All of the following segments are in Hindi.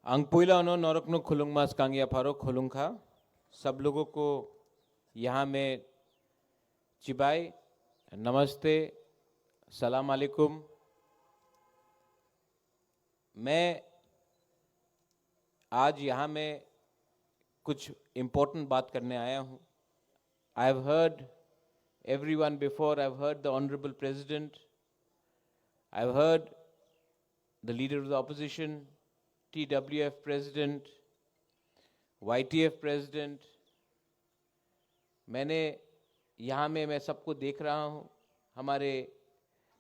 अंगपुइला उनो नौरकनो खुलुंगमास कांगिया फारो खुलुंखा सब लोगों को यहाँ में चिबाई नमस्ते सलाम अलैकुम। मैं आज यहाँ में कुछ इम्पोर्टेंट बात करने आया हूँ। I have heard everyone before. I've heard the Honorable President, I've heard the Leader of the Opposition, TWF President, YTF President. मैंने यहाँ में मैं सबको देख रहा हूँ। हमारे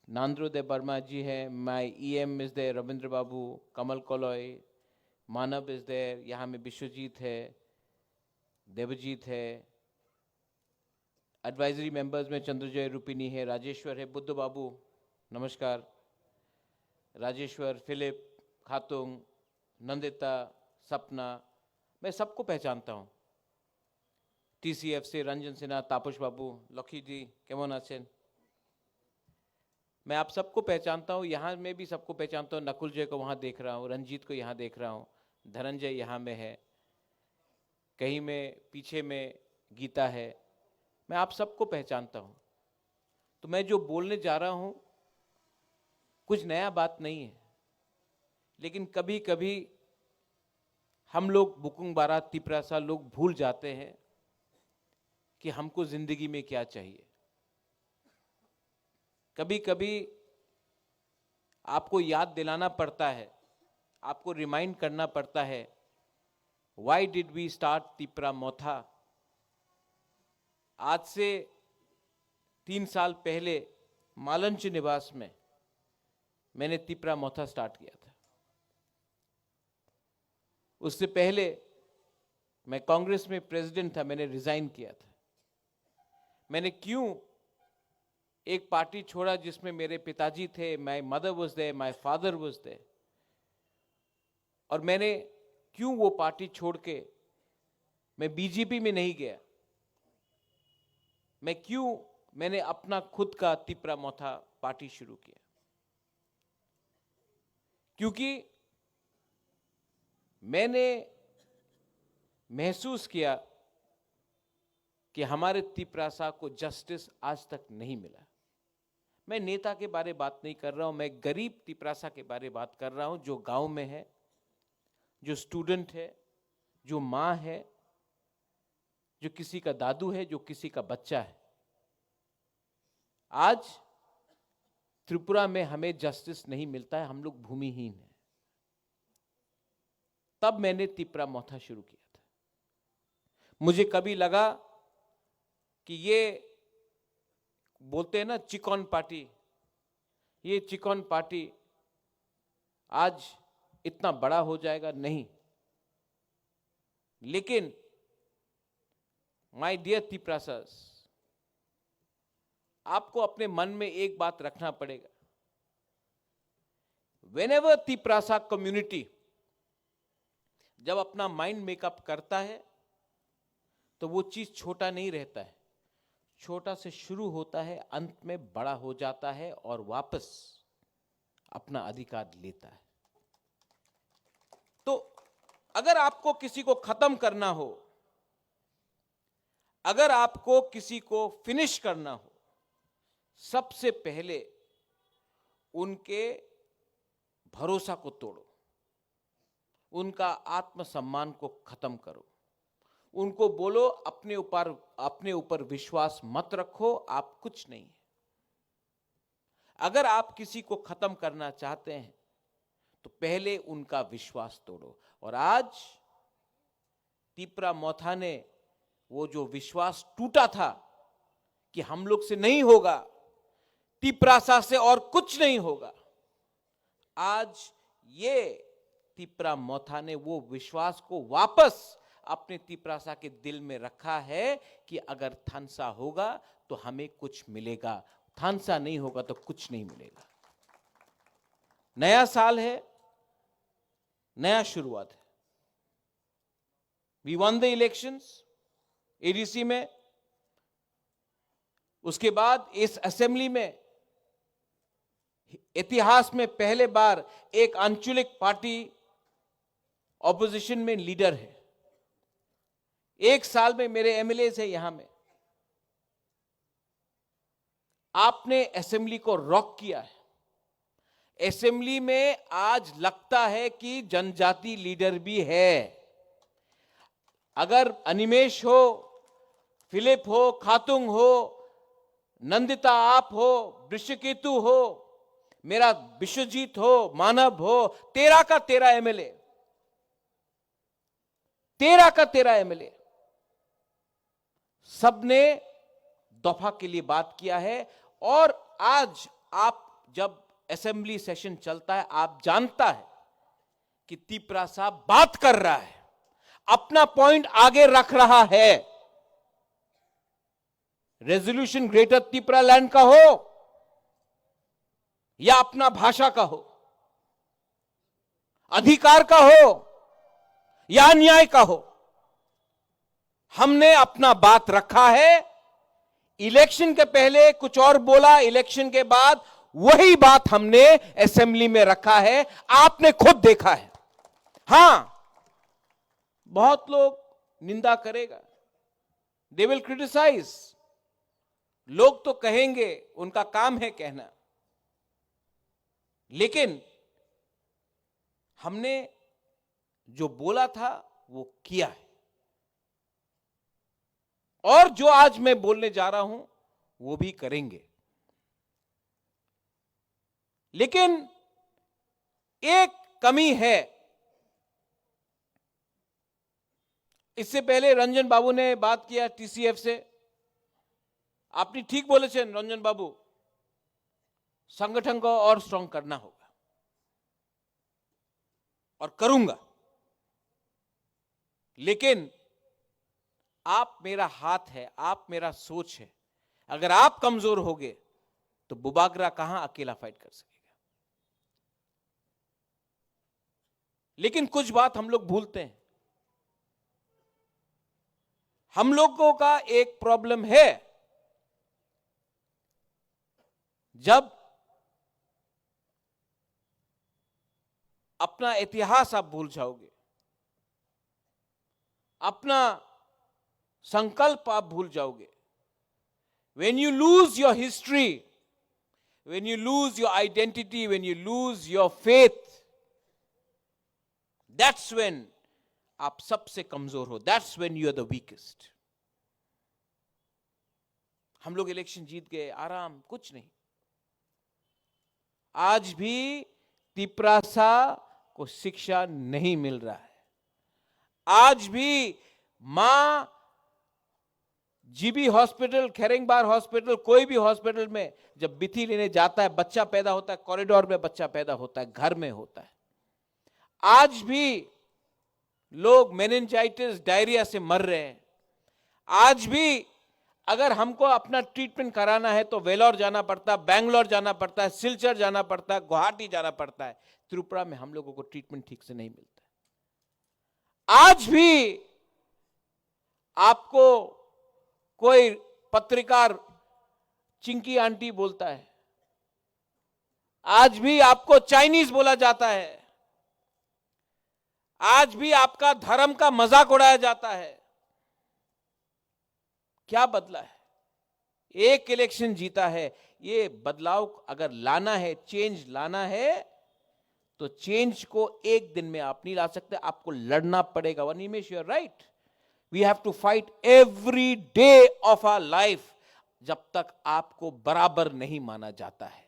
नांद्रोदय वर्मा जी हैं, my EM is there, Ravindra Babu, Kamal Koloy, Manav is there, यहाँ में विश्वजीत है, देवजीत है, एडवाइजरी मेंबर्स में चंद्रजय रूपिनी है, राजेश्वर है, बुद्ध बाबू नमस्कार, राजेश्वर, फिलिप, खातुंग, नंदिता, सपना, मैं सबको पहचानता हूँ। TCF से रंजन सिन्हा, तापस बाबू, लखी जी केमन आছেন? मैं आप सबको पहचानता हूँ। यहाँ में भी सबको पहचानता हूँ। नकुल जय को वहाँ देख रहा हूँ, रंजीत को यहाँ देख रहा हूँ, धनंजय यहाँ में है, कहीं में पीछे में गीता है, मैं आप सबको पहचानता हूँ। तो मैं जो बोलने जा रहा हूँ कुछ नया बात नहीं है, लेकिन कभी कभी हम लोग बुकुंग बारा तिपरासा लोग भूल जाते हैं कि हमको जिंदगी में क्या चाहिए। कभी कभी आपको याद दिलाना पड़ता है, आपको रिमाइंड करना पड़ता है, why did we start Tipra Motha. आज से 3 साल पहले मालंच निवास में मैंने तिपरा मोथा स्टार्ट किया था। उससे पहले मैं कांग्रेस में प्रेसिडेंट था, मैंने रिजाइन किया था। मैंने क्यों एक पार्टी छोड़ा जिसमें मेरे पिताजी थे, my mother was there, my father was there, और मैंने क्यों वो पार्टी छोड़ के मैं बीजेपी में नहीं गया, मैंने अपना खुद का तिपरा मोथा पार्टी शुरू किया, क्योंकि मैंने महसूस किया कि हमारे तिपरासा को जस्टिस आज तक नहीं मिला। मैं नेता के बारे बात नहीं कर रहा हूं, मैं गरीब तिपरासा के बारे बात कर रहा हूं, जो गांव में है, जो स्टूडेंट है, जो मां है, जो किसी का दादू है, जो किसी का बच्चा है। आज त्रिपुरा में हमें जस्टिस नहीं मिलता है, हम लोग भूमिहीन हैं। तब मैंने तिपरा मोथा शुरू किया था। मुझे कभी लगा कि ये बोलते हैं ना चिकॉन पार्टी, ये चिकॉन पार्टी आज इतना बड़ा हो जाएगा, नहीं। लेकिन माय डियर तिपरासास, आपको अपने मन में एक बात रखना पड़ेगा। व्हेनेवर तिपरासा कम्युनिटी जब अपना माइंड मेकअप करता है तो वो चीज छोटा नहीं रहता है, छोटा से शुरू होता है, अंत में बड़ा हो जाता है और वापस अपना अधिकार लेता है। तो अगर आपको किसी को खत्म करना हो, अगर आपको किसी को फिनिश करना हो, सबसे पहले उनके भरोसा को तोड़ो, उनका आत्मसम्मान को खत्म करो, उनको बोलो अपने ऊपर विश्वास मत रखो, आप कुछ नहीं है। अगर आप किसी को खत्म करना चाहते हैं तो पहले उनका विश्वास तोड़ो। और आज तिपरा मोथा ने वो जो विश्वास टूटा था कि हम लोग से नहीं होगा, तिपरासा से और कुछ नहीं होगा, आज ये तिपरा मोथा ने वो विश्वास को वापस अपने तिपरासा के दिल में रखा है कि अगर थानसा होगा तो हमें कुछ मिलेगा, थानसा नहीं होगा तो कुछ नहीं मिलेगा। नया साल है, नया शुरुआत है। We won the elections ADC में, उसके बाद इस असेंबली में इतिहास में पहले बार एक आंचलिक पार्टी ऑपोजिशन में लीडर है, 1 साल में मेरे एमएलए है यहां में, आपने असेंबली को रॉक किया है। असेंबली में आज लगता है कि जनजाति लीडर भी है। अगर अनिमेश हो, फिलिप हो, खातुंग हो, नंदिता आप हो, वृषकेतु हो, मेरा विश्वजीत हो, मानव हो, 13 का 13 एमएलए, 13 का 13 एमएलए, सबने दफा के लिए बात किया है। और आज आप जब असेंबली सेशन चलता है, आप जानता है कि तिपरा साहब बात कर रहा है, अपना पॉइंट आगे रख रहा है। रेजोल्यूशन ग्रेटर तिपरा लैंड का हो या अपना भाषा का हो, अधिकार का हो या न्याय का हो, हमने अपना बात रखा है। इलेक्शन के पहले कुछ और बोला, इलेक्शन के बाद वही बात हमने असेंबली में रखा है, आपने खुद देखा है। हां, बहुत लोग निंदा करेगा, दे विल क्रिटिसाइज, लोग तो कहेंगे, उनका काम है कहना, लेकिन हमने जो बोला था वो किया है। और जो आज मैं बोलने जा रहा हूं वो भी करेंगे। लेकिन एक कमी है। इससे पहले रंजन बाबू ने बात किया टीसीएफ से, आपने ठीक बोले थे रंजन बाबू, संगठन को और स्ट्रांग करना होगा और करूंगा। लेकिन आप मेरा हाथ है, आप मेरा सोच है, अगर आप कमजोर होगे तो बुबागरा कहां अकेला फाइट कर सकेगा। लेकिन कुछ बात हम लोग भूलते हैं। हम लोगों का एक प्रॉब्लम है, जब अपना इतिहास आप भूल जाओगे, अपना संकल्प आप भूल जाओगे, when you lose your history, when you lose your identity, when you lose your faith, that's when आप सबसे कमजोर हो, that's when you are the weakest। हम लोग इलेक्शन जीत गए, आराम, कुछ नहीं। आज भी तिपरासा को शिक्षा नहीं मिल रहा है। आज भी मां जीबी हॉस्पिटल, खेरेंगबार हॉस्पिटल, कोई भी हॉस्पिटल में जब बिथी लेने जाता है, बच्चा पैदा होता है, कॉरिडोर में बच्चा पैदा होता है, घर में होता है। आज भी लोग मेनिंजाइटिस, डायरिया से मर रहे हैं। आज भी अगर हमको अपना ट्रीटमेंट कराना है तो वेलोर जाना पड़ता है, बैंगलोर जाना पड़ता है, सिलचर जाना पड़ता है, गुवाहाटी जाना पड़ता है। त्रिपुरा में हम लोगों को ट्रीटमेंट ठीक से नहीं मिलता। आज भी आपको कोई पत्रकार चिंकी आंटी बोलता है, आज भी आपको चाइनीज बोला जाता है, आज भी आपका धर्म का मजाक उड़ाया जाता है। क्या बदला है? एक इलेक्शन जीता है। ये बदलाव अगर लाना है, चेंज लाना है, तो चेंज को एक दिन में आप नहीं ला सकते, आपको लड़ना पड़ेगा। वनिमेश, you are right, we have to fight every day of our life, जब तक आपको बराबर नहीं माना जाता है।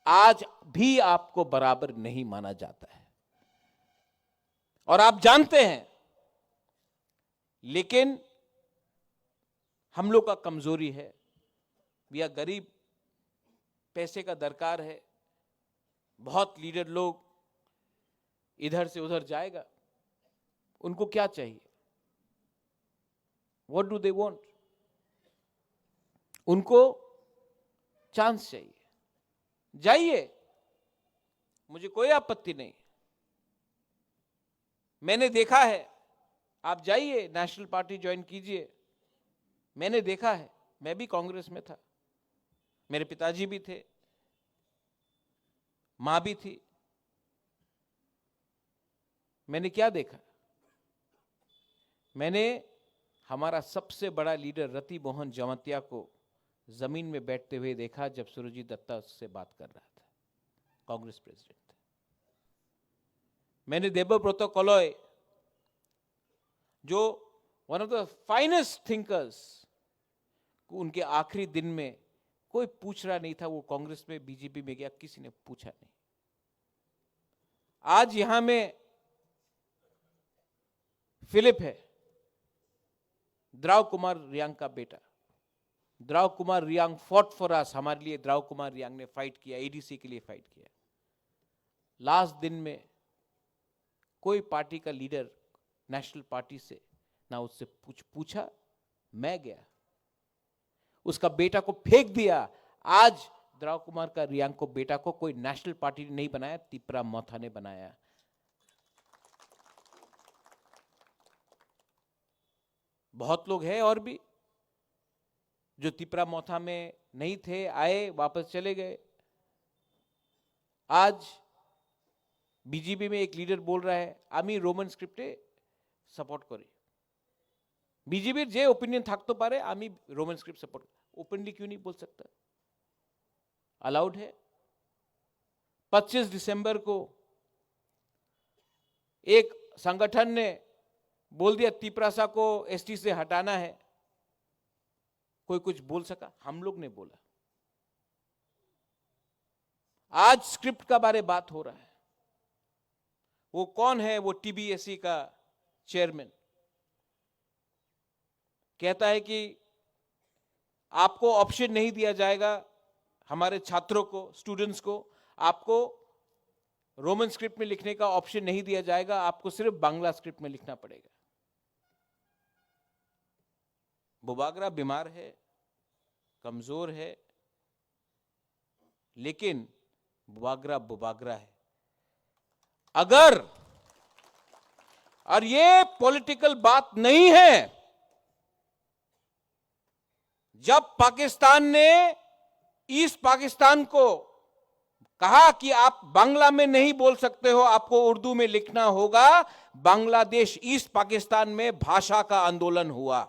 आज भी आपको बराबर नहीं माना जाता है और आप जानते हैं, लेकिन हम लोग का कमजोरी है, या गरीब, पैसे का दरकार है। बहुत लीडर लोग इधर से उधर जाएगा, उनको क्या चाहिए? What do they want? उनको चांस चाहिए। जाइए, मुझे कोई आपत्ति नहीं। मैंने देखा है, आप जाइए, नेशनल पार्टी ज्वाइन कीजिए। मैंने देखा है, मैं भी कांग्रेस में था, मेरे पिताजी भी थे, मां भी थी। मैंने क्या देखा? मैंने हमारा सबसे बड़ा लीडर रति मोहन जमातिया को जमीन में बैठते हुए देखा जब सुरजीत दत्ता उससे बात कर रहा था, कांग्रेस प्रेसिडेंट थे। मैंने देबब्रत कलॉय, जो one of the finest thinkers, उनके आखिरी दिन में कोई पूछ रहा नहीं था वो कांग्रेस में बीजेपी में गया, किसी ने पूछा नहीं। आज यहां में फिलिप है, द्राव कुमार रियांग का बेटा। Drau Kumar Reang fought for us, हमारे लिए द्राव कुमार रियांग ने फाइट किया, एडीसी के लिए फाइट किया। लास्ट दिन में कोई पार्टी का लीडर नेशनल पार्टी से ना उससे पूछा। मैं गया, उसका बेटा को फेंक दिया। आज द्राव कुमार का रियांग को बेटा को कोई नेशनल पार्टी ने नहीं बनाया, तिपरा मोथा ने बनाया। बहुत लोग हैं और भी जो तिपरा मोथा में नहीं थे, आए वापस चले गए। आज बीजेपी में एक लीडर बोल रहा है आमी रोमन स्क्रिप्टे सपोर्ट करी। बीजेपी जे ओपिनियन থাকতে পারে, आमी रोमन स्क्रिप्ट सपोर्ट। ओपनली क्यों नहीं बोल सकता? अलाउड है। 25 दिसंबर को एक संगठन ने बोल दिया तिपरासा को एसटी से हटाना है। कोई कुछ बोल सका? हम लोग ने बोला। आज स्क्रिप्ट का बारे बात हो रहा है। वो कौन है? वो टीबीएससी का चेयरमैन कहता है कि आपको ऑप्शन नहीं दिया जाएगा, हमारे छात्रों को, स्टूडेंट्स को, आपको रोमन स्क्रिप्ट में लिखने का ऑप्शन नहीं दिया जाएगा, आपको सिर्फ बांग्ला स्क्रिप्ट में लिखना पड़ेगा। बुबागरा बीमार है, कमजोर है, लेकिन बुबागरा है। अगर, और ये पॉलिटिकल बात नहीं है, जब पाकिस्तान ने ईस्ट पाकिस्तान को कहा कि आप बांग्ला में नहीं बोल सकते हो, आपको उर्दू में लिखना होगा, बांग्लादेश ईस्ट पाकिस्तान में भाषा का आंदोलन हुआ।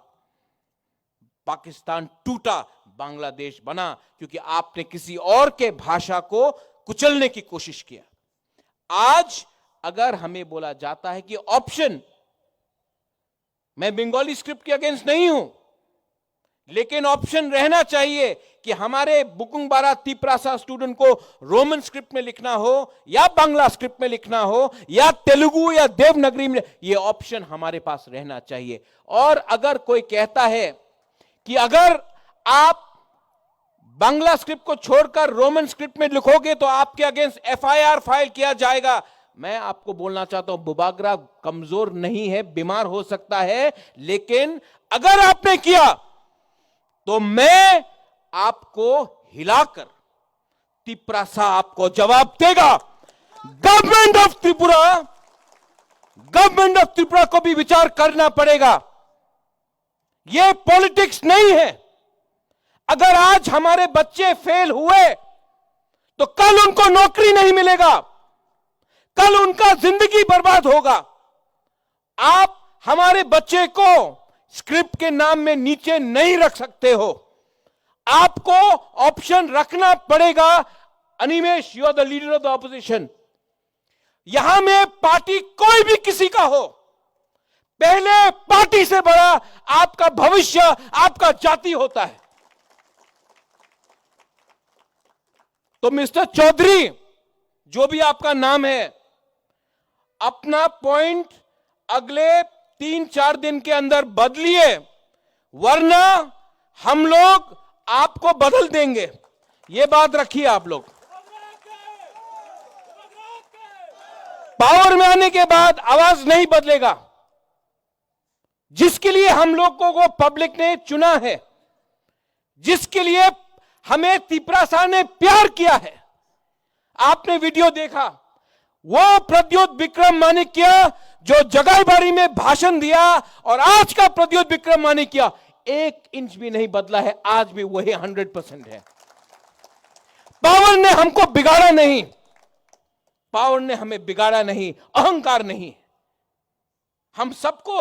पाकिस्तान टूटा, बांग्लादेश बना, क्योंकि आपने किसी और के भाषा को कुचलने की कोशिश किया। आज अगर हमें बोला जाता है कि ऑप्शन, मैं बंगाली स्क्रिप्ट के अगेंस्ट नहीं हूं, लेकिन ऑप्शन रहना चाहिए कि हमारे बुकुंगबारा तिपरासा स्टूडेंट को रोमन स्क्रिप्ट में लिखना हो या बांग्ला स्क्रिप्ट में लिखना हो या तेलुगु या देवनागरी में, यह ऑप्शन हमारे पास रहना चाहिए। और अगर कोई कहता है कि अगर आप बांग्ला स्क्रिप्ट को छोड़कर रोमन स्क्रिप्ट में लिखोगे तो आपके अगेंस्ट एफआईआर फाइल किया जाएगा, मैं आपको बोलना चाहता हूं, बुबागरा कमजोर नहीं है, बीमार हो सकता है, लेकिन अगर आपने किया तो मैं आपको हिलाकर तिपरासा आपको जवाब देगा। गवर्नमेंट ऑफ त्रिपुरा को भी विचार करना पड़ेगा। यह पॉलिटिक्स नहीं है। अगर आज हमारे बच्चे फेल हुए तो कल उनको नौकरी नहीं मिलेगा, कल उनका जिंदगी बर्बाद होगा। आप हमारे बच्चे को स्क्रिप्ट के नाम में नीचे नहीं रख सकते हो, आपको ऑप्शन रखना पड़ेगा। Animesh, you are the leader of the opposition. यहां में पार्टी कोई भी किसी का हो, पहले पार्टी से बड़ा आपका भविष्य, आपका जाति होता है। तो मिस्टर चौधरी, जो भी आपका नाम है, अपना पॉइंट अगले 3-4 दिन के अंदर बदलिए, वरना हम लोग आपको बदल देंगे। ये बात रखिए आप लोग। पावर में आने के बाद आवाज नहीं बदलेगा। जिसके लिए हम लोगों को पब्लिक ने चुना है, जिसके लिए हमें तिपरासा ने प्यार किया है, आपने वीडियो देखा, वो प्रद्योत विक्रम माणिक्य जो जगाईबाड़ी में भाषण दिया और आज का प्रद्योत विक्रम माणिक्य 1 इंच भी नहीं बदला है, आज भी वही 100% है। पावर ने हमको बिगाड़ा नहीं, पावर ने हमें बिगाड़ा नहीं, अहंकार नहीं। हम सबको,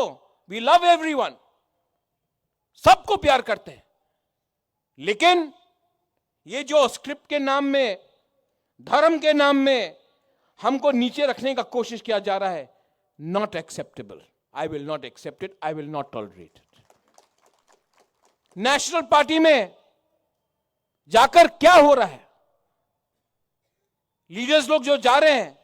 वी लव एवरीवन, सबको प्यार करते हैं, लेकिन ये जो स्क्रिप्ट के नाम में, धर्म के नाम में हमको नीचे रखने का कोशिश किया जा रहा है, not acceptable. I will not accept it, I will not tolerate it. National party में जाकर क्या हो रहा है? लीडर्स लोग जो जा रहे हैं,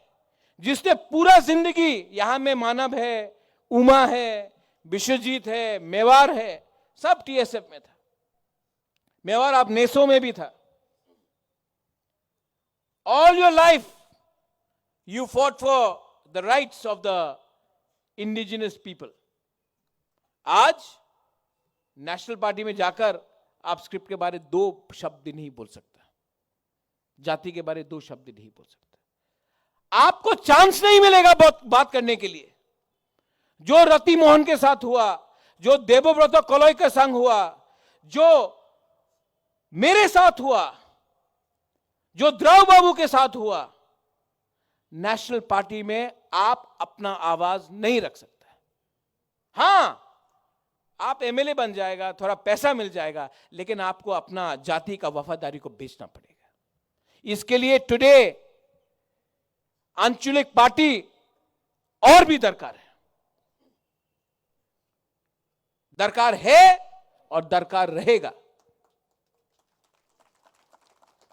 जिसने पूरा जिंदगी, यहां में मानव है, उमा है, विश्वजीत है, मेवार है, सब टीएसएफ में था. मेवार आप नेसो में भी था. All your life you fought for the rights of the indigenous people. आज नेशनल पार्टी में जाकर आप स्क्रिप्ट के बारे 2 शब्द नहीं बोल सकता, जाति के बारे 2 शब्द नहीं बोल सकता. आपको चांस नहीं मिलेगा बात करने के लिए. जो रति मोहन के साथ हुआ, जो देवव्रत कलई के संग हुआ, जो मेरे साथ हुआ, जो द्रव बाबू के साथ हुआ, नेशनल पार्टी में आप अपना आवाज नहीं रख सकते. हां, आप एमएलए बन जाएगा, थोड़ा पैसा मिल जाएगा, लेकिन आपको अपना जाति का वफादारी को बेचना पड़ेगा. इसके लिए टुडे आंचलिक पार्टी और भी दरकार है और दरकार रहेगा.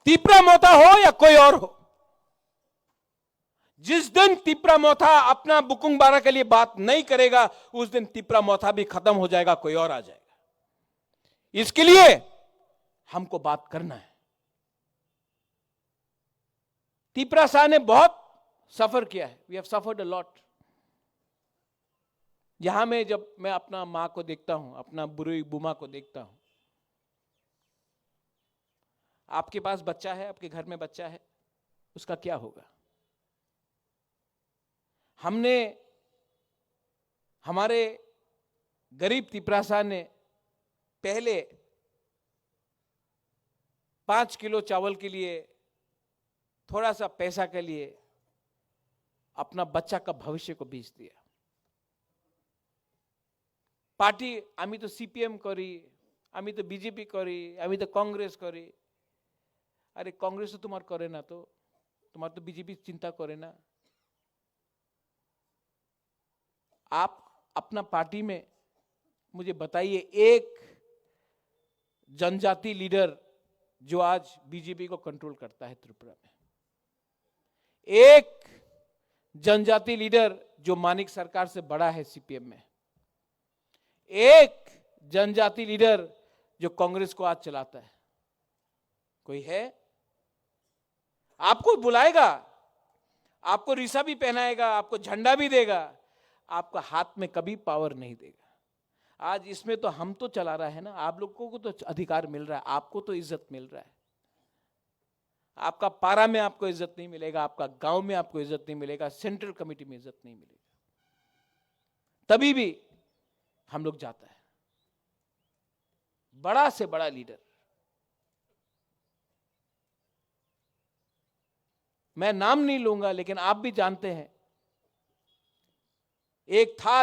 तिपरा मोथा हो या कोई और हो, जिस दिन तिपरा मोथा अपना बुकुंग बारा के लिए बात नहीं करेगा, उस दिन तिपरा मोथा भी खत्म हो जाएगा, कोई और आ जाएगा. इसके लिए हमको बात करना है. तिपरा शाह ने बहुत सफर किया है. We have suffered a lot. यहां में जब मैं अपना मां को देखता हूं, अपना बुरी बुमा को देखता हूं, आपके पास बच्चा है, आपके घर में बच्चा है, उसका क्या होगा? हमने, हमारे गरीब तिपरा शाह ने पहले 5 किलो चावल के लिए, थोड़ा सा पैसा के लिए अपना बच्चा का भविष्य को बेच दिया. पार्टी, आमी तो सीपीएम करी, आमी तो बीजेपी करी, आमी तो कांग्रेस करी. अरे कांग्रेस तो तुम्हार करे ना, तो तुम्हार तो बीजेपी चिंता करे ना. आप अपना पार्टी में मुझे बताइए एक जनजाति लीडर जो आज बीजेपी को कंट्रोल करता है त्रिपुरा में. एक जनजाति लीडर जो मानिक सरकार से बड़ा है सीपीएम में. एक जनजाति लीडर जो कांग्रेस को आज चलाता है. कोई है? आपको बुलाएगा, आपको रिसा भी पहनाएगा, आपको झंडा भी देगा, आपका हाथ में कभी पावर नहीं देगा. आज इसमें तो हम तो चला रहा है ना, आप लोगों को तो अधिकार मिल रहा है, आपको तो इज्जत मिल रहा है. आपका पारा में आपको इज्जत नहीं मिलेगा, आपका गांव में आपको इज्जत नहीं मिलेगा, सेंट्रल कमेटी में इज्जत नहीं मिलेगा. तभी भी हम लोग जाता है, बड़ा से बड़ा लीडर. मैं नाम नहीं लूंगा, लेकिन आप भी जानते हैं, एक था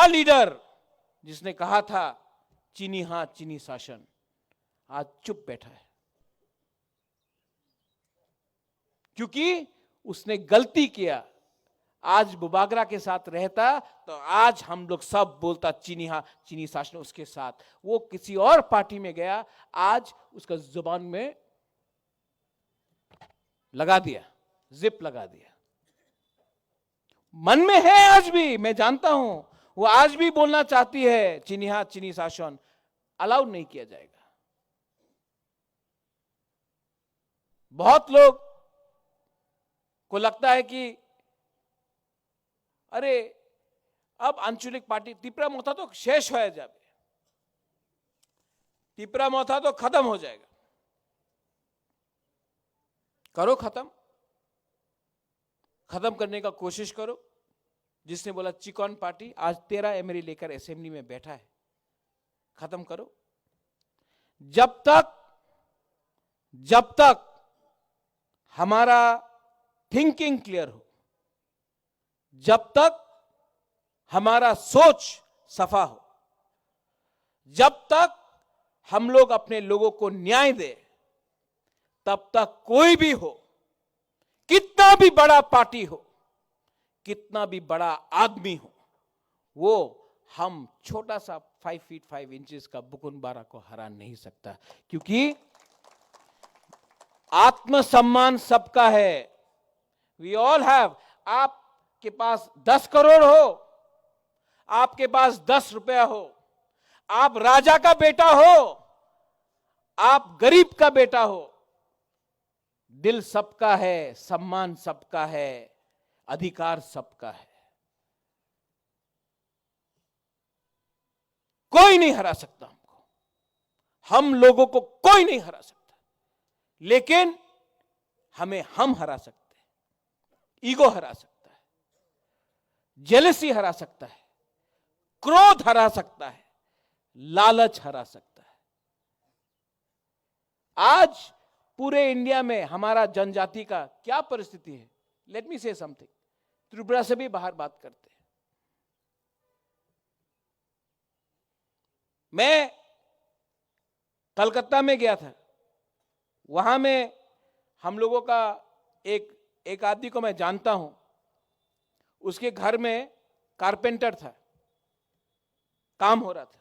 लीडर जिसने कहा था चीनी हां चीनी शासन, आज चुप बैठा है क्योंकि उसने गलती किया. आज बुबागरा के साथ रहता तो आज हम लोग सब बोलता चीनी हां चीनी शासन उसके साथ. वो किसी और पार्टी में गया, आज उसका जुबान में लगा दिया, जिप लगा दिया. मन में है आज भी, मैं जानता हूं, वो आज भी बोलना चाहती है चीनी हां चीनी शासन. अलाउ नहीं किया जाएगा. बहुत लोग को लगता है कि अरे अब आंचलिक पार्टी तिपरा मोथा तो शेष हो जाए, तिपरा मोथा तो खत्म हो जाएगा. करो खत्म करने का कोशिश करो. जिसने बोला चिकन पार्टी, आज 13 एमएलए लेकर असेंबली में बैठा है. खत्म करो. जब तक हमारा थिंकिंग क्लियर हो, जब तक हमारा सोच सफा हो, जब तक हम लोग अपने लोगों को न्याय दे, तब तक कोई भी हो, कितना भी बड़ा पार्टी हो, कितना भी बड़ा आदमी हो, वो हम छोटा सा 5 फीट 5 इंचेस का बुकुनबारा को हरा नहीं सकता। क्योंकि आत्मसम्मान सबका है। We all have. आपके पास 10 करोड़ हो, आपके पास 10 रुपया हो, आप राजा का बेटा हो, आप गरीब का बेटा हो, दिल सबका है, सम्मान सबका है, अधिकार सबका है। कोई नहीं हरा सकता हमको, हम लोगों को कोई नहीं हरा सकता। लेकिन हमें हम हरा सकते हैं। ईगो हरा सकता है, जेलसी हरा सकता है, क्रोध हरा सकता है, लालच हरा सकता है। आज पूरे इंडिया में हमारा जनजाति का क्या परिस्थिति है? लेट मी से समथिंग। त्रिपुरा से भी बाहर बात करते हैं। मैं कलकत्ता में गया था, वहां में हम लोगों का एक आदमी को मैं जानता हूं, उसके घर में कारपेंटर था, काम हो रहा था।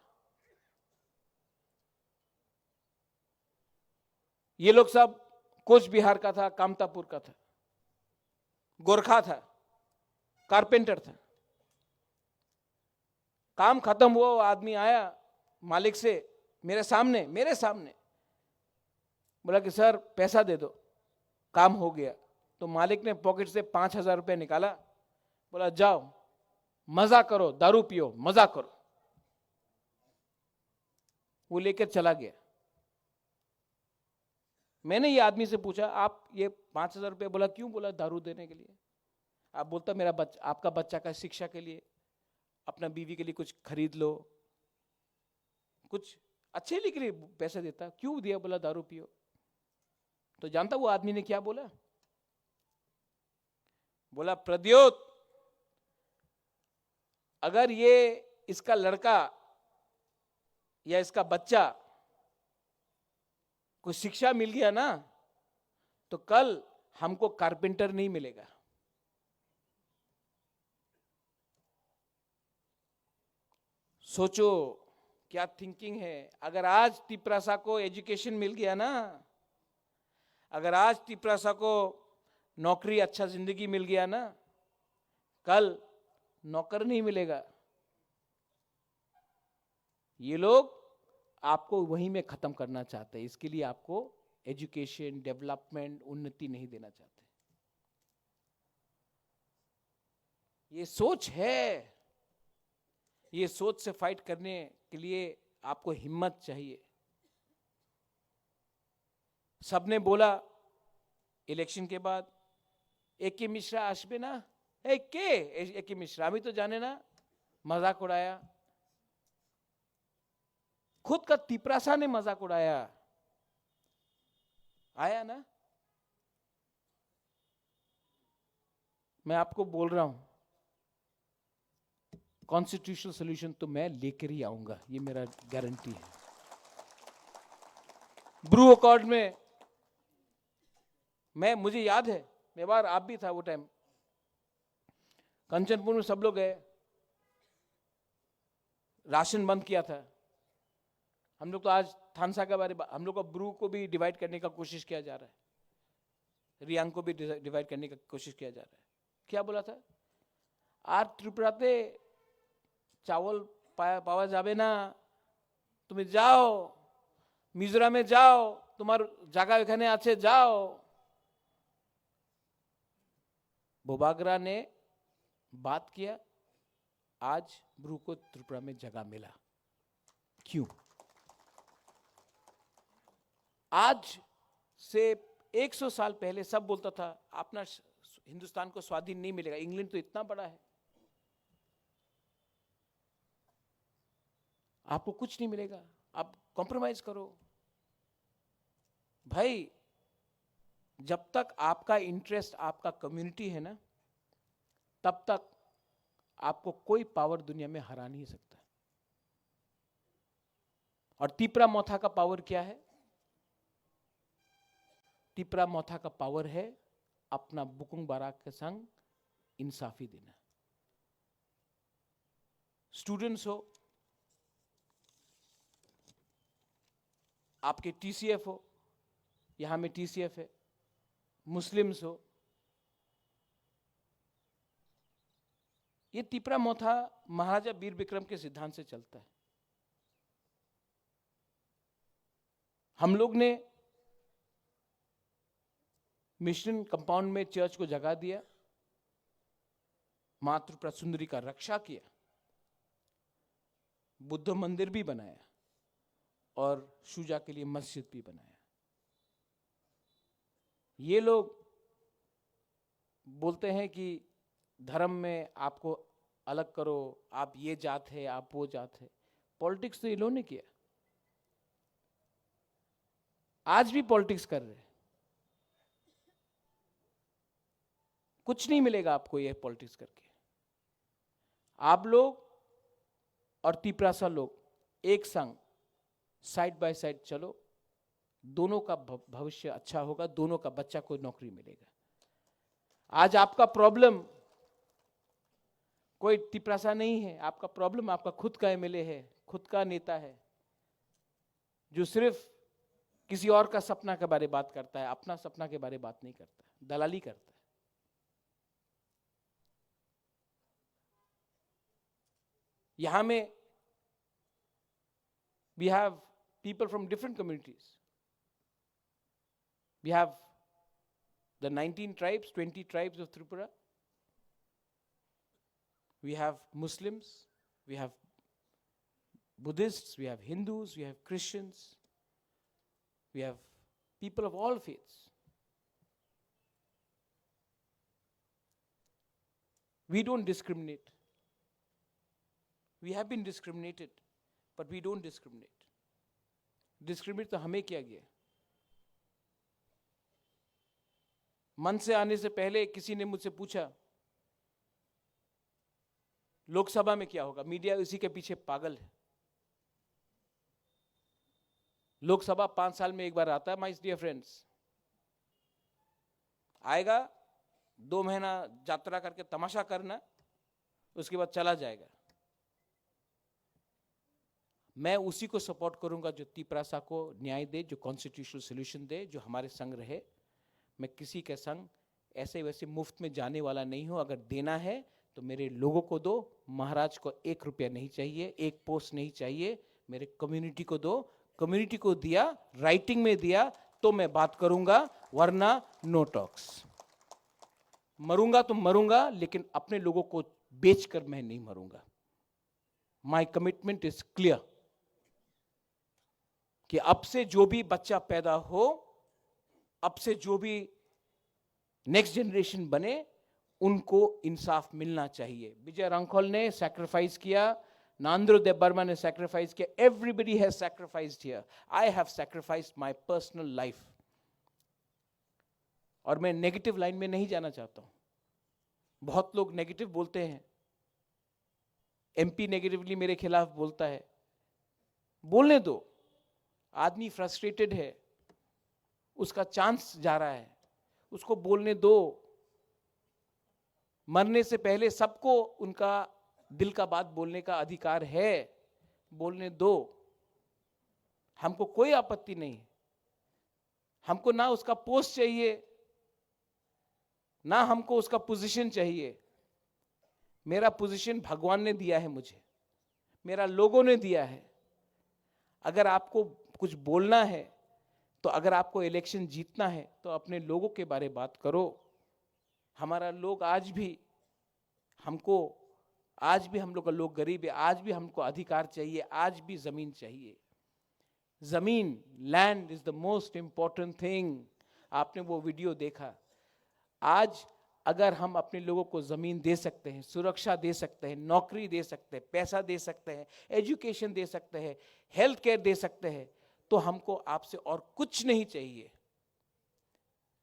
ये लोग सब कोच बिहार का था, कामतापुर का था, गोरखा था, कारपेंटर था। काम खत्म हुआ, वो आदमी आया मालिक से मेरे सामने बोला कि सर पैसा दे दो, काम हो गया। तो मालिक ने पॉकेट से 5,000 रुपये निकाला, बोला जाओ मजा करो, दारू पियो, मजा करो। वो लेकर चला गया। मैंने ये आदमी से पूछा, आप ये 5,000 रुपये, बोला क्यों? बोला दारू देने के लिए। आप बोलता मेरा बच्चा, आपका बच्चा का शिक्षा के लिए, अपना बीवी के लिए कुछ खरीद लो, कुछ अच्छे लिए के लिए पैसे देता, क्यों दिया? बोला दारू पियो। तो जानता वो आदमी ने क्या बोला? बोला प्रद्योत, अगर ये इसका लड़का या इसका बच्चा को शिक्षा मिल गया ना, तो कल हमको कारपेंटर नहीं मिलेगा। सोचो क्या थिंकिंग है। अगर आज तिपरासा को एजुकेशन मिल गया ना, अगर आज तिपरासा को नौकरी, अच्छा जिंदगी मिल गया ना, कल नौकर नहीं मिलेगा। ये लोग आपको वहीं में खत्म करना चाहते हैं। इसके लिए आपको एजुकेशन, डेवलपमेंट, उन्नति नहीं देना चाहते। ये सोच है। ये सोच से फाइट करने के लिए आपको हिम्मत चाहिए। सबने बोला इलेक्शन के बाद, एके मिश्रा आसबे ना, एके मिश्रा, अभी तो जाने ना, मजाक उड़ाया। खुद का तिपरासा ने मजाक उड़ाया, आया ना। मैं आपको बोल रहा हूं, कॉन्स्टिट्यूशनल सोल्यूशन तो मैं लेकर ही आऊंगा, ये मेरा गारंटी है। ब्रू अकॉर्ड में मुझे याद है, मैं बार आप भी था वो टाइम, कंचनपुर में सब लोग गए, राशन बंद किया था। हम लोग तो आज थानसा के बारे में, हम लोग को ब्रू को भी डिवाइड करने का कोशिश किया जा रहा है, रियांग को भी डिवाइड करने का कोशिश किया जा रहा है। क्या बोला था? आज त्रिपुराते चावल पावा जाबे ना, तुम्हें जाओ मिजोराम में जाओ, तुम्हार जगह एखाने आछे, जाओ। बोबागरा ने बात किया, आज ब्रू को त्रिपुरा में जगह मिला। क्यों? आज से 100 साल पहले सब बोलता था अपना हिंदुस्तान को स्वाधीन नहीं मिलेगा, इंग्लैंड तो इतना बड़ा है, आपको कुछ नहीं मिलेगा, आप कॉम्प्रोमाइज करो। भाई जब तक आपका इंटरेस्ट, आपका कम्युनिटी है ना, तब तक आपको कोई पावर दुनिया में हरा नहीं सकता। और तिपरा मोथा का पावर क्या है? तिपरा मोथा का पावर है अपना बुकुंग बाराक के संग इंसाफी देना। स्टूडेंट्स हो, आपके टीसीएफ हो, यहां में टीसीएफ है, मुस्लिम्स हो, ये तिपरा मोथा महाराजा वीर विक्रम के सिद्धांत से चलता है। हम लोग ने मिशन कंपाउंड में चर्च को जगा दिया, मातृ सुंदरी का रक्षा किया, बुद्ध मंदिर भी बनाया और शुजा के लिए मस्जिद भी बनाया। ये लोग बोलते हैं कि धर्म में आपको अलग करो, आप ये जात है, आप वो जात है। पॉलिटिक्स तो ये लोगों ने किया, आज भी पॉलिटिक्स कर रहे हैं। कुछ नहीं मिलेगा आपको ये पॉलिटिक्स करके। आप लोग और तिपरासा लोग एक संग साइड बाय साइड चलो, दोनों का भविष्य अच्छा होगा, दोनों का बच्चा को नौकरी मिलेगा। आज आपका प्रॉब्लम कोई तिपरासा नहीं है, आपका प्रॉब्लम आपका खुद का एमएलए है, खुद का नेता है, जो सिर्फ किसी और का सपना के बारे में बात करता है, अपना सपना के बारे में बात नहीं करता, दलाली करता है। यहां में we have people from different communities. We have the 19 tribes, 20 tribes of Tripura. We have Muslims, we have Buddhists, we have Hindus, we have Christians, we have people of all faiths. We don't discriminate. We have been discriminated, but we don't discriminate. Discriminate तो हमें किया गया। मन से आने से पहले किसी ने मुझसे पूछा लोकसभा में क्या होगा। मीडिया इसी के पीछे पागल है। लोकसभा 5 साल में एक बार आता है, माय डियर फ्रेंड्स। आएगा, 2 महीना यात्रा करके तमाशा करना, उसके बाद चला जाएगा। मैं उसी को सपोर्ट करूंगा जो तिपरासा को न्याय दे, जो कॉन्स्टिट्यूशनल सोल्यूशन दे, जो हमारे संग रहे। मैं किसी के संग ऐसे वैसे मुफ्त में जाने वाला नहीं हूं। अगर देना है तो मेरे लोगों को दो, महाराज को 1 रुपया नहीं चाहिए, 1 पोस्ट नहीं चाहिए, मेरे कम्युनिटी को दो। कम्युनिटी को दिया, राइटिंग में दिया तो मैं बात करूंगा, वरना नो टॉक्स। मरूंगा तो मरूंगा, लेकिन अपने लोगों को बेचकर मैं नहीं मरूंगा। माय कमिटमेंट इज क्लियर कि अब से जो भी बच्चा पैदा हो, अब से जो भी नेक्स्ट जनरेशन बने, उनको इंसाफ मिलना चाहिए। विजय रंखोल ने सैक्रिफाइस किया, नांद्रो देव बर्मा ने सैक्रिफाइस किया, everybody has sacrificed here. I have sacrificed my personal life. और मैं नेगेटिव लाइन में नहीं जाना चाहता हूं। बहुत लोग नेगेटिव बोलते हैं, एमपी नेगेटिवली मेरे खिलाफ बोलता है, बोलने दो। आदमी फ्रस्ट्रेटेड है, उसका चांस जा रहा है, उसको बोलने दो। मरने से पहले सबको उनका दिल का बात बोलने का अधिकार है, बोलने दो। हमको कोई आपत्ति नहीं। हमको ना उसका पोस्ट चाहिए, ना हमको उसका पोजीशन चाहिए। मेरा पोजीशन भगवान ने दिया है मुझे, मेरा लोगों ने दिया है। अगर आपको कुछ बोलना है, तो अगर आपको इलेक्शन जीतना है तो अपने लोगों के बारे में बात करो। हमारा लोग आज भी हम लोग का लोग गरीब है, आज भी हमको अधिकार चाहिए, आज भी जमीन चाहिए। जमीन, land is the most important thing. आपने वो वीडियो देखा। आज अगर हम अपने लोगों को जमीन दे सकते हैं, सुरक्षा दे सकते हैं, नौकरी दे सकते हैं, पैसा दे सकते हैं, एजुकेशन दे सकते हैं, हेल्थ केयर दे सकते हैं, तो हमको आपसे और कुछ नहीं चाहिए।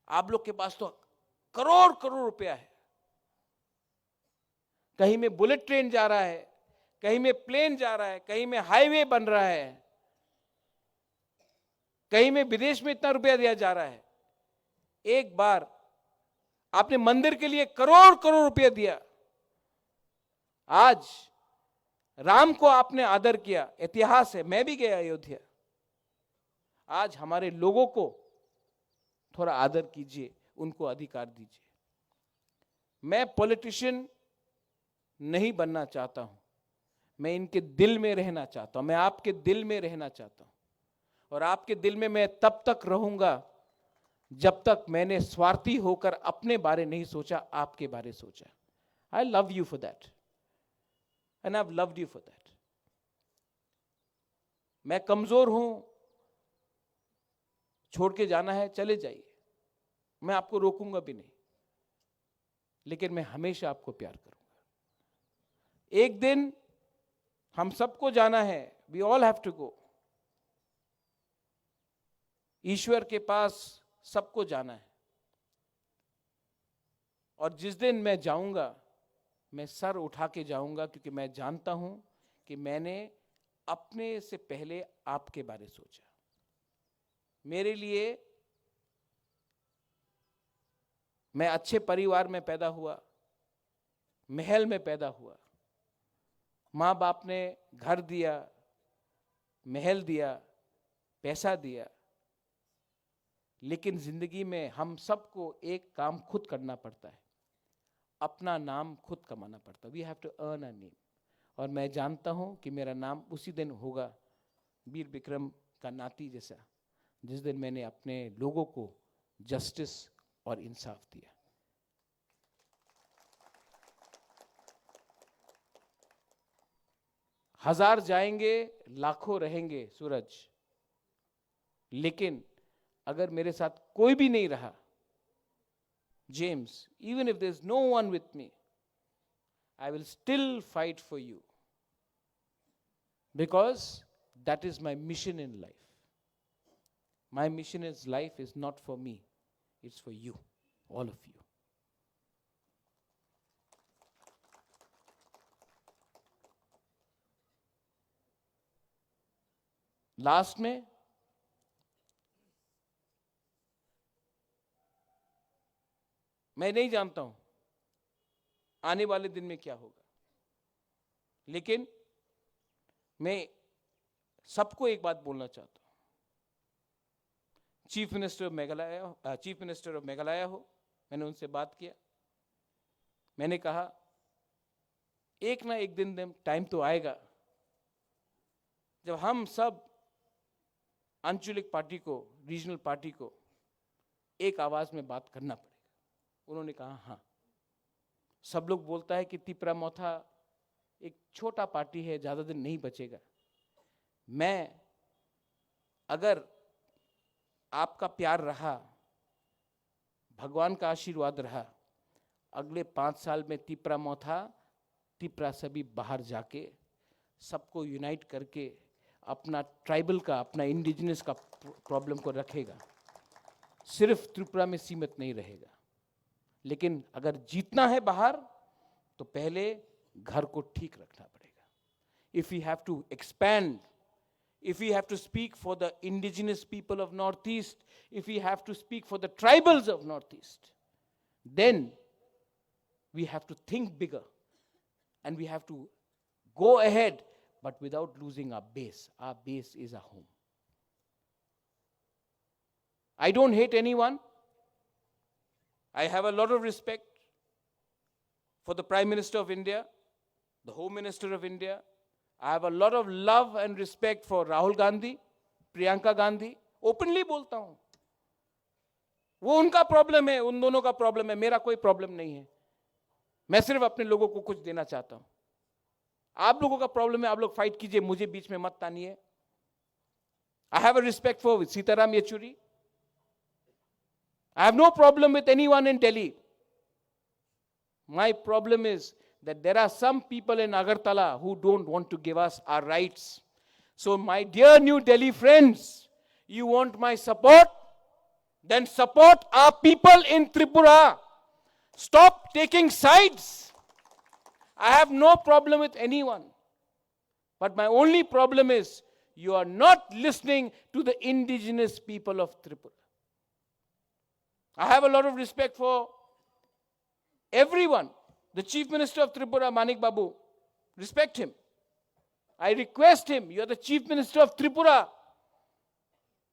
आप लोग के पास तो करोड़ करोड़ रुपया है। कहीं में बुलेट ट्रेन जा रहा है, कहीं में प्लेन जा रहा है, कहीं में हाईवे बन रहा है, कहीं में विदेश में इतना रुपया दिया जा रहा है। एक बार आपने मंदिर के लिए करोड़ करोड़ रुपया दिया, आज राम को आपने आदर किया, इतिहास है, मैं भी गया अयोध्या। आज हमारे लोगों को थोड़ा आदर कीजिए, उनको अधिकार दीजिए। मैं पॉलिटिशियन नहीं बनना चाहता हूं, मैं इनके दिल में रहना चाहता हूं, मैं आपके दिल में रहना चाहता हूं। और आपके दिल में मैं तब तक रहूंगा जब तक मैंने स्वार्थी होकर अपने बारे नहीं सोचा, आपके बारे सोचा। आई love you for that and I have loved you for that. मैं कमजोर हूं, छोड़ के जाना है चले जाइए, मैं आपको रोकूंगा भी नहीं, लेकिन मैं हमेशा आपको प्यार करूंगा। एक दिन हम सबको जाना है, we all have to go. ईश्वर के पास सबको जाना है, और जिस दिन मैं जाऊंगा मैं सर उठा के जाऊंगा, क्योंकि मैं जानता हूं कि मैंने अपने से पहले आपके बारे सोचा। मेरे लिए, मैं अच्छे परिवार में पैदा हुआ, महल में पैदा हुआ, माँ बाप ने घर दिया, महल दिया, पैसा दिया, लेकिन जिंदगी में हम सबको एक काम खुद करना पड़ता है, अपना नाम खुद कमाना पड़ता है। We have to earn a name. और मैं जानता हूं कि मेरा नाम उसी दिन होगा, वीर विक्रम का नाती जैसा, जिस दिन मैंने अपने लोगों को जस्टिस और इंसाफ दिया। हजार जाएंगे, लाखों रहेंगे सूरज, लेकिन अगर मेरे साथ कोई भी नहीं रहा, James, even if there's no one with me, I will still fight for you, because that is my mission in life. My mission in life is not for me, it's for you, all of you. Last में मैं नहीं जानता हूं आने वाले दिन में क्या होगा, लेकिन मैं सबको एक बात बोलना चाहता हूं। चीफ मिनिस्टर ऑफ मेघालय हो, मैंने उनसे बात किया, मैंने कहा एक ना एक दिन टाइम तो आएगा जब हम सब आंचलिक पार्टी को, रीजनल पार्टी को एक आवाज में बात करना पड़ेगा। उन्होंने कहा हाँ, सब लोग बोलता है कि तिपरा मोथा एक छोटा पार्टी है, ज्यादा दिन नहीं बचेगा। मैं, अगर आपका प्यार रहा, भगवान का आशीर्वाद रहा, अगले 5 साल में तिपरा मोथा, तिपरा सभी बाहर जाके सबको यूनाइट करके अपना ट्राइबल का, अपना इंडिजिनस का प्रॉब्लम को रखेगा। सिर्फ त्रिपुरा में सीमित नहीं रहेगा। लेकिन अगर जीतना है बाहर, तो पहले घर को ठीक रखना पड़ेगा। If you have to expand, if we have to speak for the indigenous people of Northeast, if we have to speak for the tribals of Northeast, then we have to think bigger and we have to go ahead, but without losing our base. Our base is our home. I don't hate anyone. I have a lot of respect for the Prime Minister of India, the Home Minister of India. I have a lot of love and respect for Rahul Gandhi, Priyanka Gandhi. Openly बोलता हूं, वो उनका प्रॉब्लम है, उन दोनों का प्रॉब्लम है, मेरा कोई प्रॉब्लम नहीं है। मैं सिर्फ अपने लोगों को कुछ देना चाहता हूं। आप लोगों का प्रॉब्लम है, आप लोग फाइट कीजिए, मुझे बीच में मत तानिए। I have a respect for Sitaram Yechuri. I have no problem with anyone in Delhi. My problem is that there are some people in Agartala who don't want to give us our rights. So my dear New Delhi friends, you want my support? Then support our people in Tripura. Stop taking sides. I have no problem with anyone. But my only problem is you are not listening to the indigenous people of Tripura. I have a lot of respect for everyone. The Chief Minister of Tripura, Manik Babu, respect him. I request him, you are the Chief Minister of Tripura.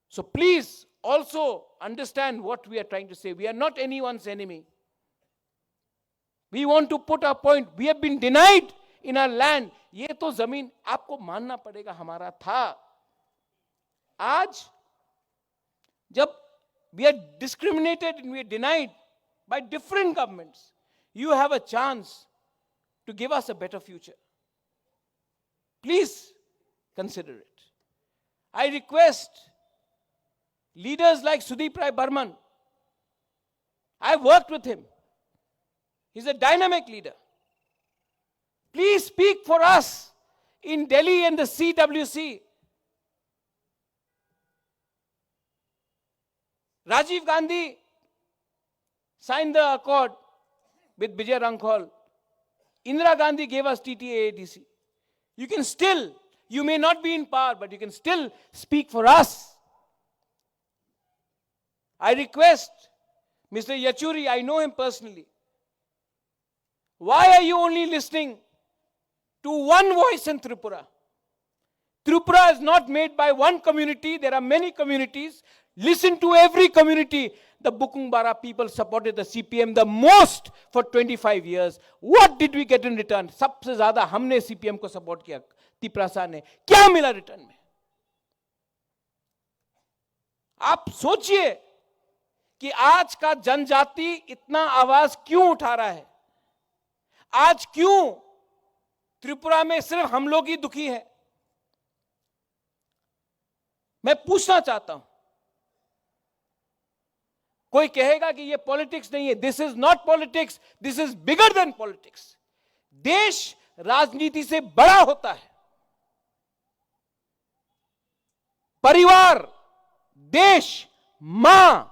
So please also understand what we are trying to say. We are not anyone's enemy. We want to put our point. We have been denied in our land. ये तो जमीन आपको मानना पड़ेगा हमारा था. आज जब we are discriminated and we are denied by different governments, you have a chance to give us a better future. Please consider it. I request leaders like Sudeep Rai Burman. I worked with him. He's a dynamic leader. Please speak for us in Delhi and the CWC. Rajiv Gandhi signed the accord with Vijay Rankhol. Indira Gandhi gave us TTA-ADC. You can still, you may not be in power, but you can still speak for us. I request Mr. Yachuri, I know him personally. Why are you only listening to one voice in Tripura? Tripura is not made by one community. There are many communities. Listen to every community. The Bukungbara people supported the CPM the most for 25 years. What did we get in return? सबसे ज़्यादा हमने CPM को support किया. तिपरासा ने क्या मिला रिटर्न में? आप सोचिए कि आज का जनजाति इतना आवाज क्यों उठा रहा है? आज क्यों त्रिपुरा में सिर्फ हम लोग ही दुखी हैं? मैं पूछना चाहता हूं. कोई कहेगा कि ये पॉलिटिक्स नहीं है. This is not politics, this is bigger than politics. देश राजनीति से बड़ा होता है. परिवार, देश, मां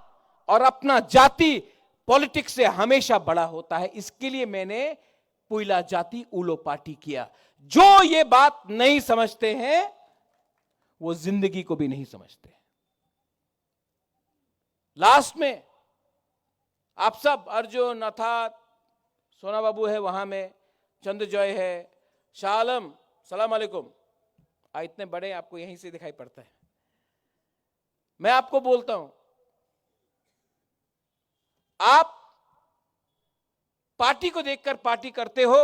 और अपना जाति पॉलिटिक्स से हमेशा बड़ा होता है. इसके लिए मैंने पुइला जाति उलो पार्टी किया. जो ये बात नहीं समझते हैं वो जिंदगी को भी नहीं समझते. लास्ट में आप सब, अर्जुन, अर्थात सोना बाबू है वहां में, चंद्रजॉय है, शाह आलम, सलाम अलैकुम. इतने बड़े आपको यहीं से दिखाई पड़ता है. मैं आपको बोलता हूं, आप पार्टी को देखकर पार्टी करते हो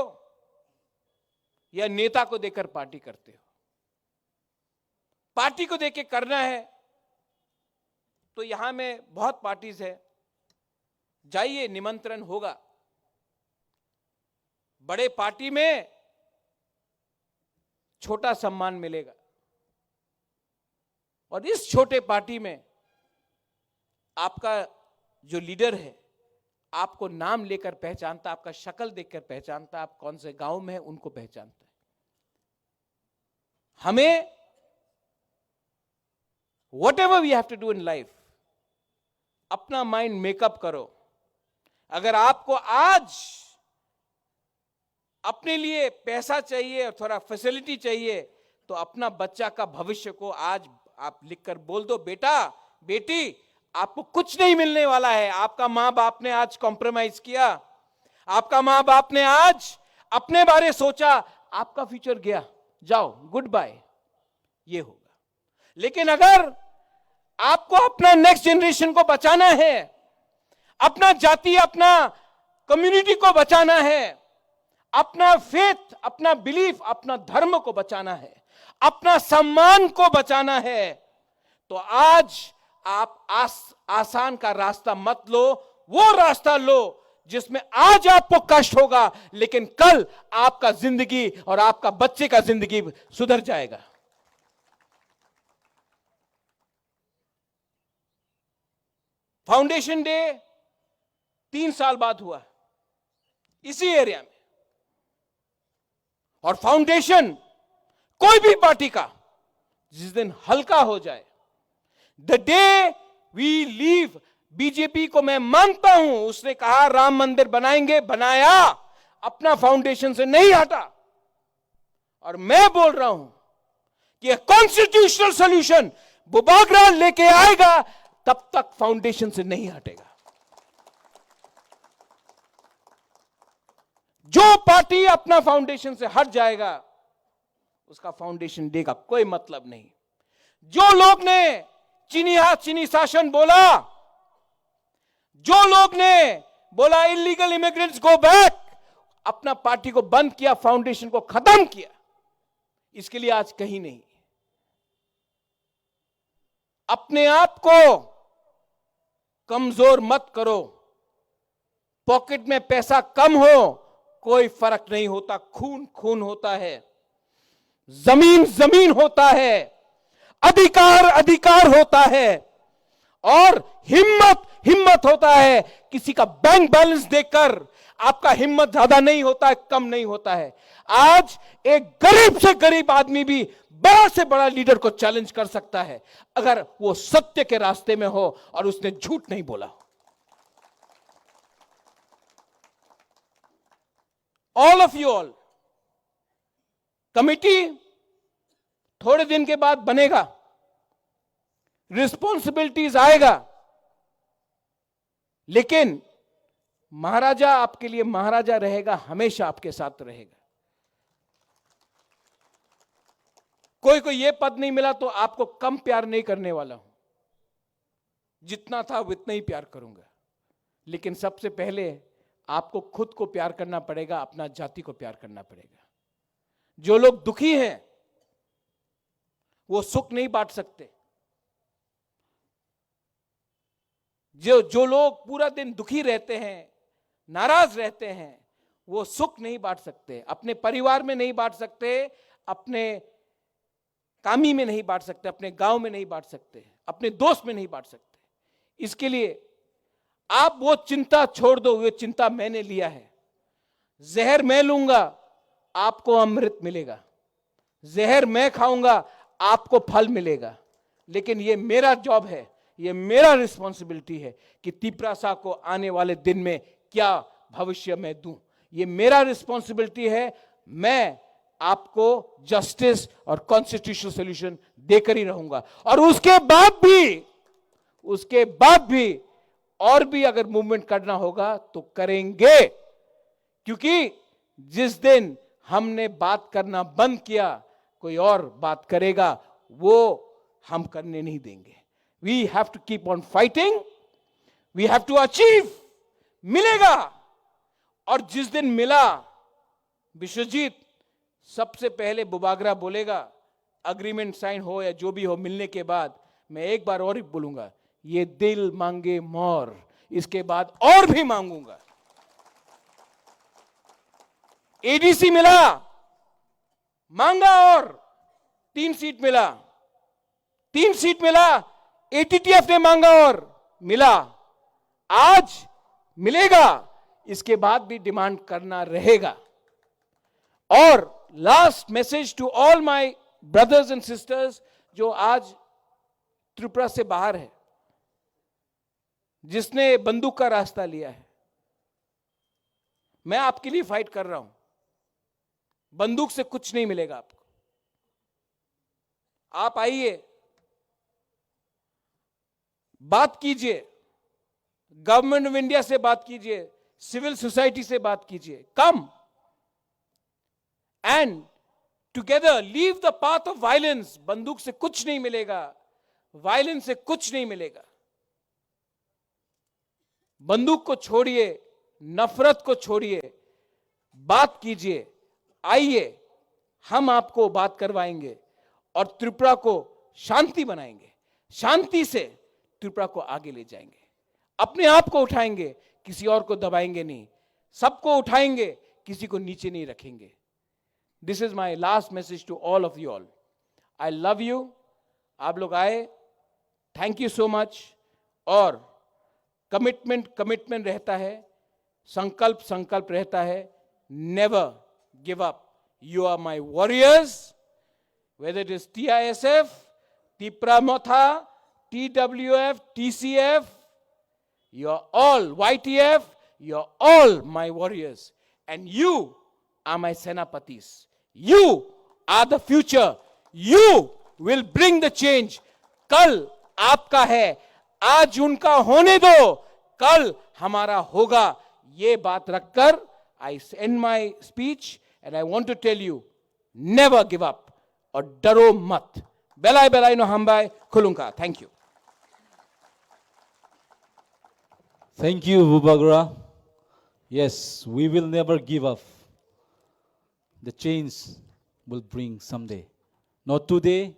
या नेता को देखकर पार्टी करते हो? पार्टी को देख के करना है तो यहां में बहुत पार्टीज है, जाइए, निमंत्रण होगा. बड़े पार्टी में छोटा सम्मान मिलेगा और इस छोटे पार्टी में आपका जो लीडर है आपको नाम लेकर पहचानता, आपका शक्ल देखकर पहचानता, आप कौन से गांव में हैं उनको पहचानता है. हमें whatever we have to do in life, अपना माइंड मेकअप करो. अगर आपको आज अपने लिए पैसा चाहिए और थोड़ा फैसिलिटी चाहिए तो अपना बच्चा का भविष्य को आज आप लिखकर बोल दो, बेटा बेटी आपको कुछ नहीं मिलने वाला है. आपका मां बाप ने आज कॉम्प्रोमाइज किया, आपका मां बाप ने आज अपने बारे सोचा, आपका फ्यूचर गया, जाओ गुड बाय, ये होगा. लेकिन अगर आपको अपना नेक्स्ट जनरेशन को बचाना है, अपना जाति, अपना कम्युनिटी को बचाना है, अपना फेथ, अपना बिलीफ, अपना धर्म को बचाना है, अपना सम्मान को बचाना है, तो आज आप आसान का रास्ता मत लो. वो रास्ता लो जिसमें आज आपको कष्ट होगा लेकिन कल आपका जिंदगी और आपका बच्चे का जिंदगी सुधर जाएगा. फाउंडेशन डे 3 साल बाद हुआ इसी एरिया में. और फाउंडेशन कोई भी पार्टी का जिस दिन हल्का हो जाए, the day we leave, BJP को मैं मानता हूं, उसने कहा राम मंदिर बनाएंगे, बनाया. अपना फाउंडेशन से नहीं हटा, और मैं बोल रहा हूं कि कॉन्स्टिट्यूशनल सॉल्यूशन बुबागरा लेके आएगा, तब तक फाउंडेशन से नहीं हटेगा। जो पार्टी अपना फाउंडेशन से हट जाएगा, उसका फाउंडेशन डे का कोई मतलब नहीं। जो लोग ने चीनी हाथ चीनी शासन बोला, जो लोग ने बोला इलीगल इमिग्रेंट्स गो बैक, अपना पार्टी को बंद किया, फाउंडेशन को खत्म किया, इसके लिए आज कहीं नहीं। अपने आप को कमजोर मत करो। पॉकेट में पैसा कम हो, कोई फर्क नहीं होता, खून खून होता है, जमीन जमीन होता है, अधिकार अधिकार होता है, और हिम्मत हिम्मत होता है। किसी का बैंक बैलेंस देखकर आपका हिम्मत ज्यादा नहीं होता है, कम नहीं होता है। आज एक गरीब से गरीब आदमी भी बड़ा से बड़ा लीडर को चैलेंज कर सकता है, अगर वो सत्य के रास्ते में हो और उसने झूठ नहीं बोला। All of you all, committee थोड़े दिन के बाद बनेगा, रिस्पॉन्सिबिलिटीज आएगा, लेकिन महाराजा आपके लिए महाराजा रहेगा, हमेशा आपके साथ रहेगा। कोई को यह पद नहीं मिला तो आपको कम प्यार नहीं करने वाला हूं, जितना था उतना ही प्यार करूंगा। लेकिन सबसे पहले आपको खुद को प्यार करना पड़ेगा, अपना जाति को प्यार करना पड़ेगा। जो लोग दुखी हैं वो सुख नहीं बांट सकते। जो लोग पूरा दिन दुखी रहते हैं, नाराज रहते हैं, वो सुख नहीं बांट सकते। अपने परिवार में नहीं बांट सकते, अपने कामी में नहीं बांट सकते, अपने गांव में नहीं बांट सकते, अपने दोस्त में नहीं बांट सकते। इसके लिए आप वो चिंता छोड़ दो, वो चिंता मैंने लिया है। जहर मैं लूंगा, आपको अमृत मिलेगा। जहर मैं खाऊंगा, आपको फल मिलेगा। लेकिन ये मेरा जॉब है, ये मेरा रिस्पॉन्सिबिलिटी है कि तिपरासा को आने वाले दिन में क्या भविष्य में दूं। ये मेरा रिस्पॉन्सिबिलिटी है। मैं आपको जस्टिस और कॉन्स्टिट्यूशनल सॉल्यूशन देकर ही रहूंगा, और उसके बाद भी और भी अगर मूवमेंट करना होगा तो करेंगे। क्योंकि जिस दिन हमने बात करना बंद किया, कोई और बात करेगा, वो हम करने नहीं देंगे। We have to keep on fighting, we have to achieve. मिलेगा, और जिस दिन मिला, विश्वजीत सबसे पहले बुबागरा बोलेगा, अग्रीमेंट साइन हो या जो भी हो, मिलने के बाद मैं एक बार और ही बोलूंगा, ये दिल मांगे मोर, इसके बाद और भी मांगूंगा। एडीसी मिला, मांगा, और 3 सीट मिला, 3 सीट मिला। एटीटीएफ ने मांगा और मिला, आज मिलेगा, इसके बाद भी डिमांड करना रहेगा। और last message to all my brothers and sisters जो आज त्रिपुरा से बाहर है, जिसने बंदूक का रास्ता लिया है, मैं आपके लिए फाइट कर रहा हूं। बंदूक से कुछ नहीं मिलेगा आपको। आप आइए, बात कीजिए, गवर्नमेंट ऑफ इंडिया से बात कीजिए, सिविल सोसाइटी से बात कीजिए। Come and together leave the path of violence. बंदूक से कुछ नहीं मिलेगा, वायलेंस से कुछ नहीं मिलेगा। बंदूक को छोड़िए, नफरत को छोड़िए, बात कीजिए। आइए, हम आपको बात करवाएंगे और त्रिपुरा को शांति बनाएंगे। शांति से त्रिपुरा को आगे ले जाएंगे। अपने आप को उठाएंगे, किसी और को दबाएंगे नहीं। सबको उठाएंगे, किसी को नीचे नहीं रखेंगे। This is my last message to all of you all. I love you. आप लोग आए, थैंक यू सो मच। और कमिटमेंट रहता है, संकल्प रहता है। Never give up. You are my warriors, whether it is TISF, Tipra Motha, TWF, TCF, you are all YTF, you are all my warriors. and you are my Senapatis. You are the future. You will bring the change. कल आपका है, आज उनका होने दो, कल हमारा होगा. ये बात रखकर I end my speech and I want to tell you, never give up और डरो मत. Belai belai no hambai kulunka. Thank you. Thank you, Bubagra. Yes, we will never give up. The change will bring someday. Not today,